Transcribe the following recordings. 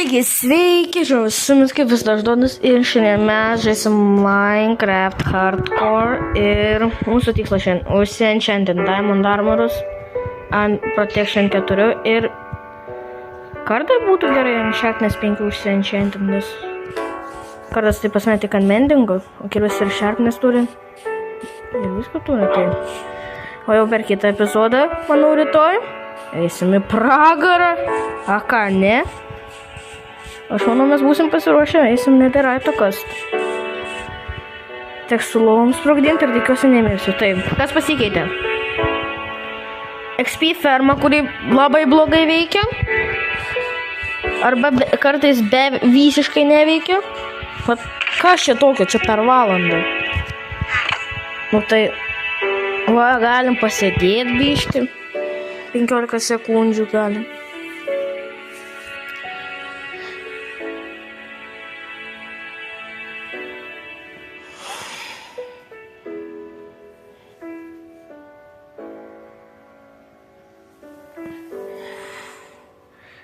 Taigi, sveiki, žinau, su jumis kaip vis Daždonis ir šiandien mes žaisim Minecraft Hardcore ir mūsų tikslas šiandien užsienčantint Diamond Armorus ant Protection 4 ir kartai būtų gerai ant Sharpness 5 užsienčantintis. Kartas tai pas mane tik ant Mendingo, o kelius ir Sharpness turi. Ir viską turi, tai. O jau per kitą epizodą, manau, rytoj eisim į pragarą. A ką, ne? Aš manau, mes būsim pasiruošę, eisim neteraito kast. Teks su lovom sprogdinti ir tikiuosi nemirsiu. Taip, kas pasikeitė? XP ferma, kuri labai blogai veikia. Arba kartais visiškai neveikia. Pat kas čia tokio, čia per valandą? Nu tai, va, galim pasėdėti biškį. 15 sekundžių galim.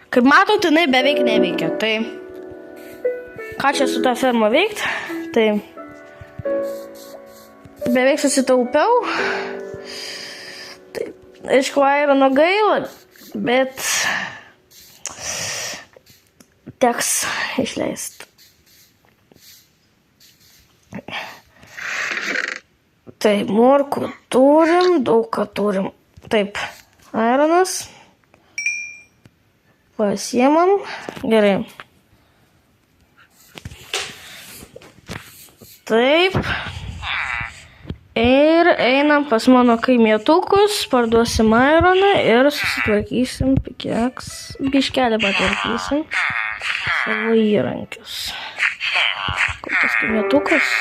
Kaip matot, jinai beveik neveikia, tai ką čia su ta ferma veikt, tai beveik susitaupiau, tai aišku, irono gaila, bet teks išleist. Taip, morkų turim, daug ką turim, taip, ironas. Pasiemam. Gerai. Taip. Ir einam pas mano kaimietukus, parduosim ironą ir susitvarkysim pikeks. Biškelį patvarkysim savo įrankius. Kur tas kaimietukas?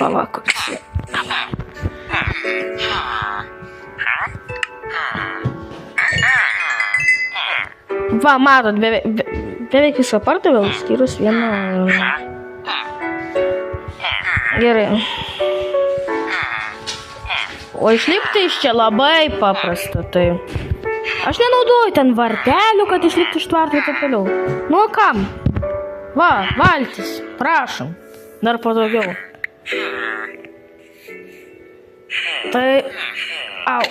Pava, kuris. Va, matot, beveik visą pardaviau, išskyrus vieną. Gerai. O išlipti iš čia labai paprasta, tai. Aš nenaudoju ten vartelių, kad išlipti iš tvartų ir taip toliau. Nu, kam? Va, valtis, prašom. Dar patogiau. Tai, au.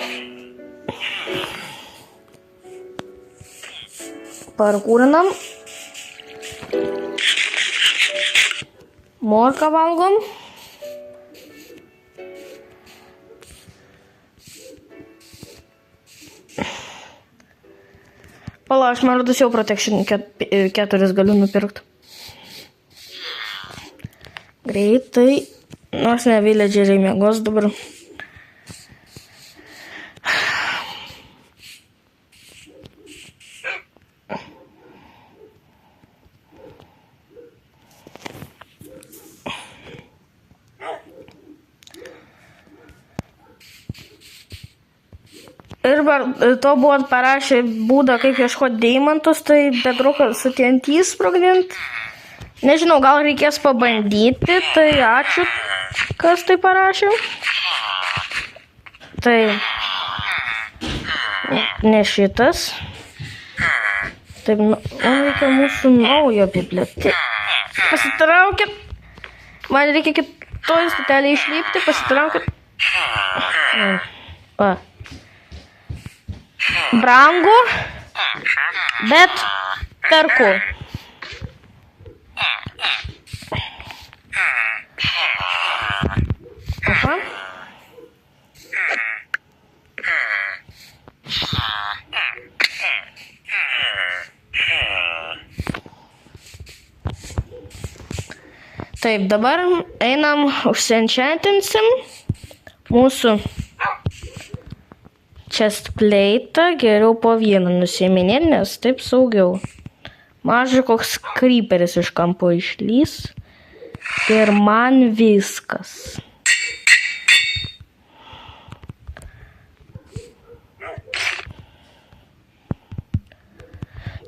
Parkūrinam. Morką valgom. Pala, aš man rodos jau Protection 4 galiu nupirkti. Greitai. Nors ne villageriai miegos dabar. Ir to buvot parašę būdą, kaip ieškoti deimantus, tai bedrokas su TNT sprogdint. Nežinau, gal reikės pabandyti, tai ačiū, kas tai parašė. Tai ne šitas. Taip, reikia mūsų naujo biblioteką. Pasitraukit. Man reikia kitoj stotelį išlipti, pasitraukit. Va. Brangu, bet perku. Aha. Taip, dabar einam užsienčantinsim mūsų chestplate'ą, geriau po vieną nusiminėti, nes taip saugiau. Mažai koks creeperis iš kampo išlys. Ir man viskas.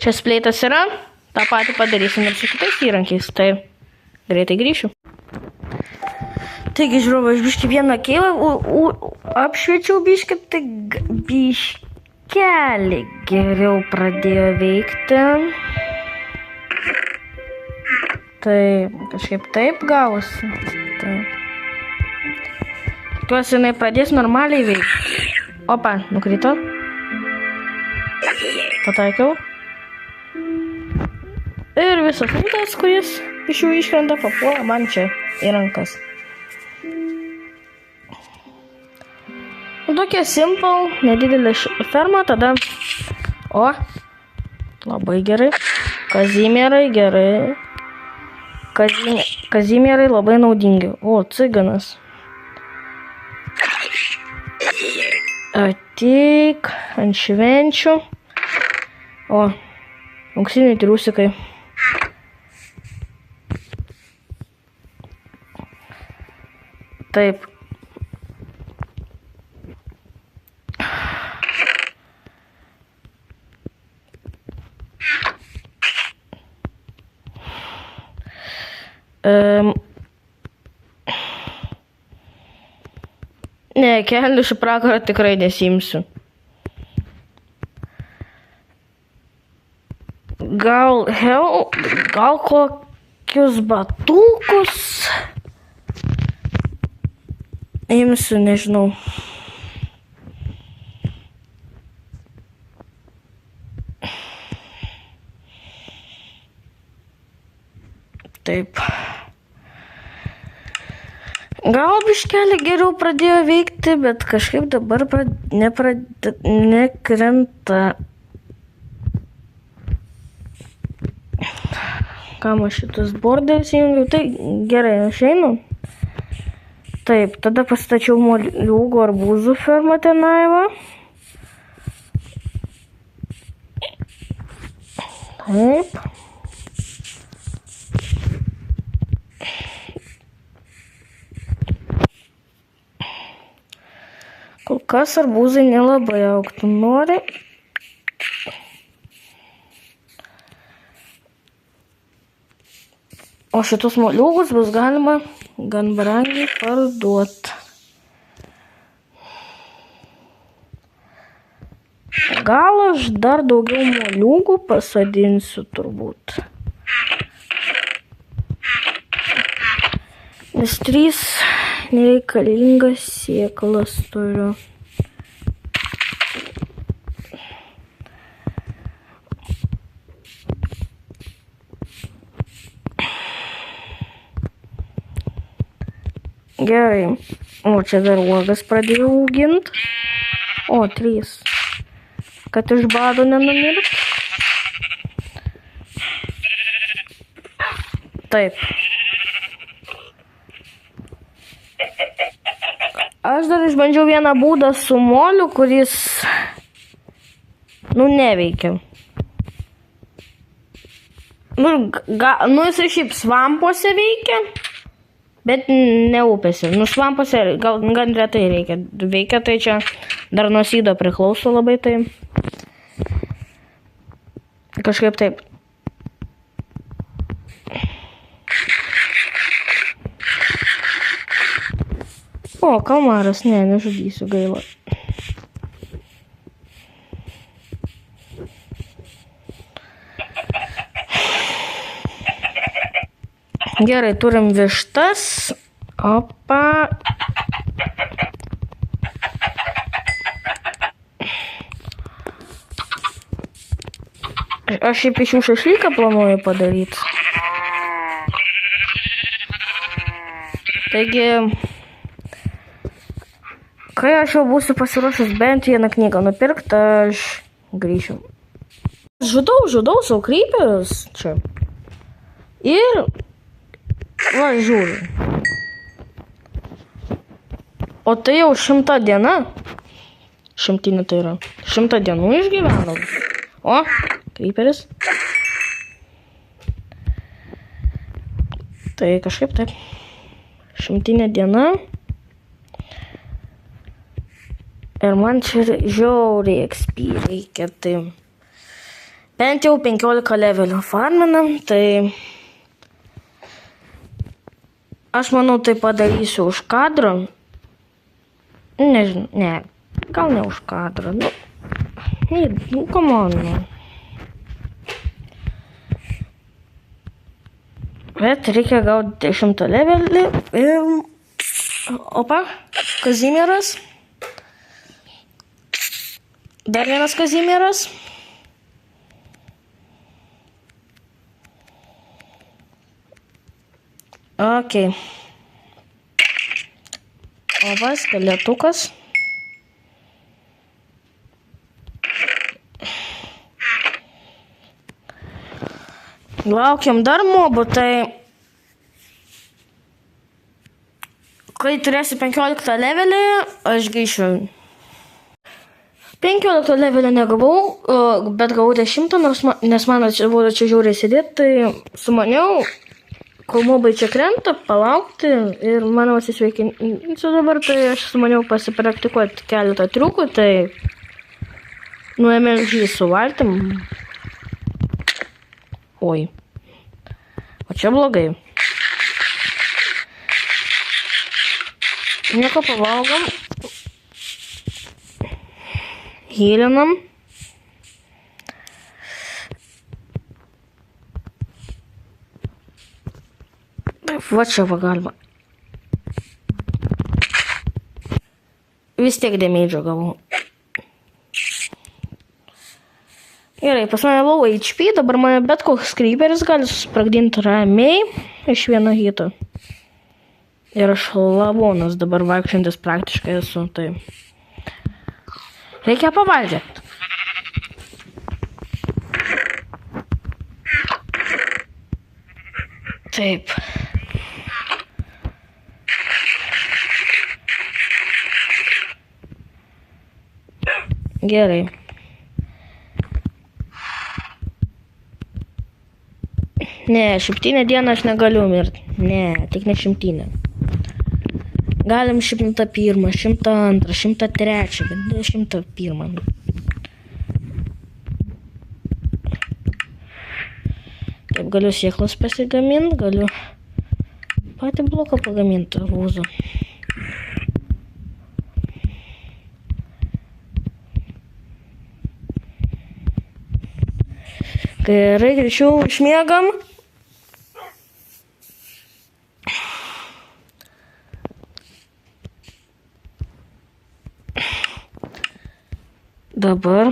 Chestplate'as yra. tą patį padarysim ir su kitais įrankiais, tai greitai grįšiu. Taigi, žiūrovai, aš biškį vieną keilą apšviečiau biškį, tai biškelį geriau pradėjo veikti. Tai kažkaip taip gavosi. Tai. Tikiuosi, jinai pradės normaliai veikti. Opa, nukrito. Pataikiau. Ir visas lūtas, kuris iš jų iškrenta, papuola man čia į rankas. Tokia simple, nedidelė ferma, tada... O, labai gerai. Kazimierai gerai. Kazimierai labai naudingi. O, ciganas. Ateik ant švenčių. O, auksiniai triusikai. Taip. Ne, kelnių iš pragaro tikrai nesimsiu. Gal kokius batukus imsiu, nežinau. Taip. Gal biškelį geriau pradėjo veikti, bet kažkaip dabar nekrenta. Kam aš šitas borderis įjungiau? Tai gerai, aš einu. Taip, tada pastačiau moliūgų arbūzų fermą tenai va. Taip. Kol kas arbūzai nelabai augtų nori. O šitus moliūgus bus galima gan brangiai parduoti. Gal aš dar daugiau moliūgų pasodinsiu turbūt. Nes 3 nereikalingas sėklas turiu. Gerai. O, čia dar uogas pradėjau auginti. O, 3. Kad iš bado nenumirt. Taip. Aš dar išbandžiau vieną būdą su moliu, kuris, neveikia. Jisai šiaip svampuose veikia, bet ne upėse. Svampuose gan retai veikia, tai čia dar nuo sydo priklauso labai, tai kažkaip taip. O, kalmaras, nežudysiu, gaila. Gerai, turim vištas. Opa. Aš šiaip iš jų šašlyką planuoju padaryti. Taigi... Kai aš jau būsiu pasiruošęs bent vieną knygą nupirkti, aš grįšiu. Žudau savo kryperius čia. Ir va, žiūriu. O tai jau 100 diena. 100 tai yra. 100 dienų išgyvenau. O, kryperis. Tai kažkaip taip. 100 diena. Ir man čia žiauriai XP reikia, tai bent jau 15 levelio farminam, tai aš manau tai padarysiu už kadro. Nežinau, gal ne už kadro, Nu, come on, man. Bet reikia gauti 10 levelį ir... Opa, Kazimieras. Dar vienas Kazimieras. Ok. Opa, skeletukas. Laukiam dar mobų, tai kai turėsiu 15 levelį, aš grįšiu. 15 levelį negavau, bet gavau 10, nes man buvo čia žiauriai sėdėti, tai sumaniau, kol mobai čia krenta, palaukti ir manau atsisveikinsiu dabar, tai aš sumaniau pasipraktikuoti keletą triukų, tai nuėmė žį su valtim. Oi. O čia blogai. Nieko pavalgom. Hylinam. Va čia pagalba. Vis tiek damage gavau. Gerai, pas mane low HP, dabar mane bet koks creeperis gali susprogdinti ramiai iš vieno hito. Ir aš lavonas dabar vaikščiantis praktiškai esu, tai reikia pavalgyti. Taip. Gerai. Ne, 7 dieną aš negaliu mirti. Ne, tik ne 100. Galim 101, 102, 103, bet ne 101. Taip, galiu sėklas pasigaminti, galiu patį bloką pagaminti rūzą. Gerai, greičiau išmiegam. Dabar.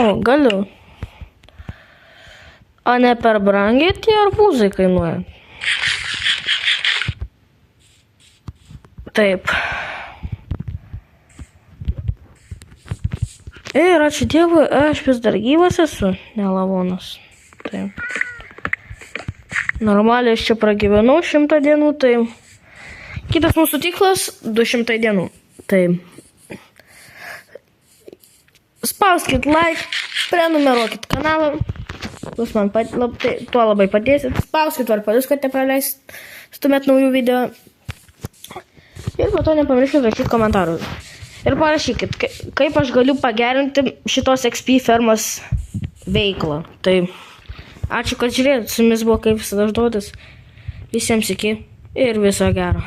O, galiu. O ne per brangiai tie arbūzai kainuoja. Taip. Ir ačiū Dievui, aš vis dar gyvas esu, ne lavonas. Taip. Normaliai aš čia pragyvenau 100 dienų, tai kitas mūsų tikslas 200 dienų. Taip. Spauskit like, prenumeruokit kanalą, jūs man tuo labai padėsit. Spauskit varpelius, kad nepraleistumėt naujų video. Ir po to nepamirškit rašyti komentarus. Ir parašykit, kaip aš galiu pagerinti šitos XP fermos veiklą. Tai ačiū, kad žiūrėjot, su jumis buvo kaip visada Ždodas. Visiems iki ir viso gero.